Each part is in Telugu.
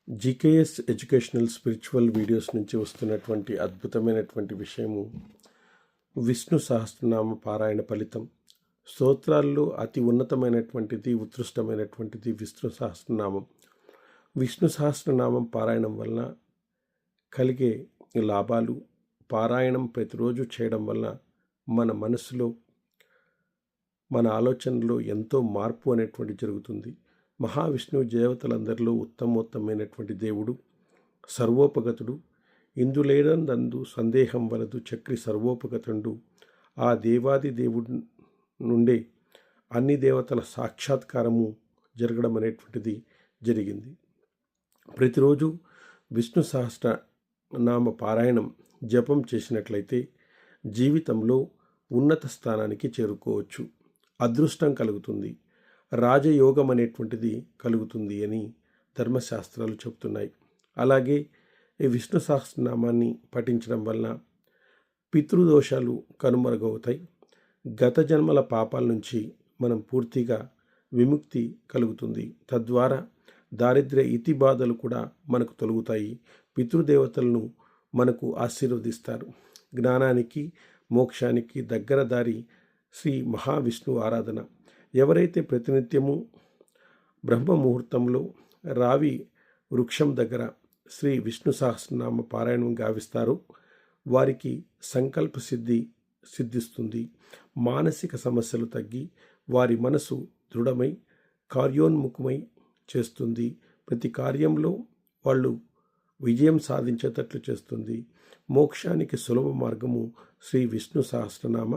జీకేఎస్ ఎడ్యుకేషనల్ స్పిరిచువల్ వీడియోస్ నుంచి వస్తున్నటువంటి అద్భుతమైనటువంటి విషయము విష్ణు సహస్రనామ పారాయణ ఫలితం. స్తోత్రాల్లో అతి ఉన్నతమైనటువంటిది, ఉత్కృష్టమైనటువంటిది విష్ణు సహస్రనామం. విష్ణు సహస్రనామం పారాయణం వలన కలిగే లాభాలు, పారాయణం ప్రతిరోజు చేయడం వలన మన మనసులో, మన ఆలోచనలో ఎంతో మార్పు అనేటువంటి జరుగుతుంది. మహావిష్ణువు దేవతలందరిలో ఉత్తమోత్తమైనటువంటి దేవుడు, సర్వోపగతుడు. ఇందులేనందు సందేహం వలదు చక్రి సర్వోపగతుండు. ఆ దేవాది దేవుడి నుండే అన్ని దేవతల సాక్షాత్కారము జరగడం అనేటువంటిది జరిగింది. ప్రతిరోజు విష్ణు సహస్రనామ పారాయణం జపం చేసినట్లయితే జీవితంలో ఉన్నత స్థానానికి చేరుకోవచ్చు, అదృష్టం కలుగుతుంది, రాజయోగం అనేటువంటిది కలుగుతుంది అని ధర్మశాస్త్రాలు చెబుతున్నాయి. అలాగే ఈ విష్ణు సహస్రనామాన్ని పఠించడం వలన పితృదోషాలు కనుమరుగవుతాయి. గత జన్మల పాపాల నుంచి మనం పూర్తిగా విముక్తి కలుగుతుంది. తద్వారా దారిద్ర్య ఇతి బాధలు కూడా మనకు తొలగుతాయి. పితృదేవతలను మనకు ఆశీర్వదిస్తారు. జ్ఞానానికి, మోక్షానికి దగ్గర దారి శ్రీ మహావిష్ణువు ఆరాధన. ఎవరైతే ప్రతినిత్యము బ్రహ్మ ముహూర్తంలో రావి వృక్షం దగ్గర శ్రీ విష్ణు సహస్రనామ పారాయణం గావిస్తారో వారికి సంకల్ప సిద్ధిస్తుంది. మానసిక సమస్యలు తగ్గి వారి మనసు దృఢమై కార్యోన్ముఖమై చేస్తుంది. ప్రతి కార్యంలో వాళ్ళు విజయం సాధించేటట్లు చేస్తుంది. మోక్షానికి సులభ మార్గము శ్రీ విష్ణు సహస్రనామ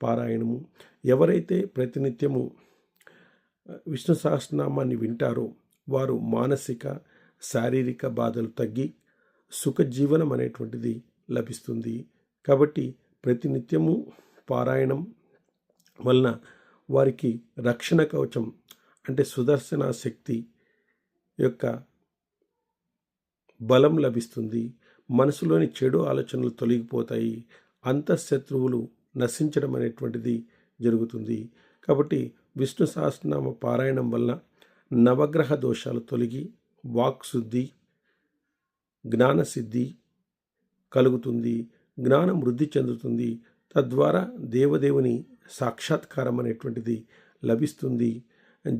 పారాయణము. ఎవరైతే ప్రతినిత్యము విష్ణు సహస్రనామాన్ని వింటారో వారు మానసిక, శారీరక బాధలు తగ్గి సుఖజీవనం అనేటువంటిది లభిస్తుంది. కాబట్టి ప్రతినిత్యము పారాయణం వలన వారికి రక్షణ కవచం అంటే సుదర్శన శక్తి యొక్క బలం లభిస్తుంది. మనసులోని చెడు ఆలోచనలు తొలగిపోతాయి. అంతఃశత్రువులు నశించడం అనేటువంటిది జరుగుతుంది. కాబట్టి విష్ణు సహస్రనామ పారాయణం వలన నవగ్రహ దోషాలు తొలగి వాక్శుద్ధి, జ్ఞానసిద్ధి కలుగుతుంది. జ్ఞానం వృద్ధి చెందుతుంది. తద్వారా దేవదేవుని సాక్షాత్కారం అనేటువంటిది లభిస్తుంది.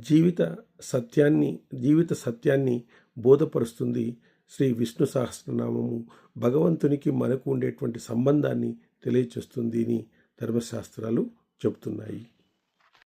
జీవిత సత్యాన్ని బోధపరుస్తుంది. శ్రీ విష్ణు సహస్రనామము భగవంతునికి మనకు ఉండేటువంటి సంబంధాన్ని తెలియచేస్తుంది అని ధర్మశాస్త్రాలు చెబుతున్నాయి.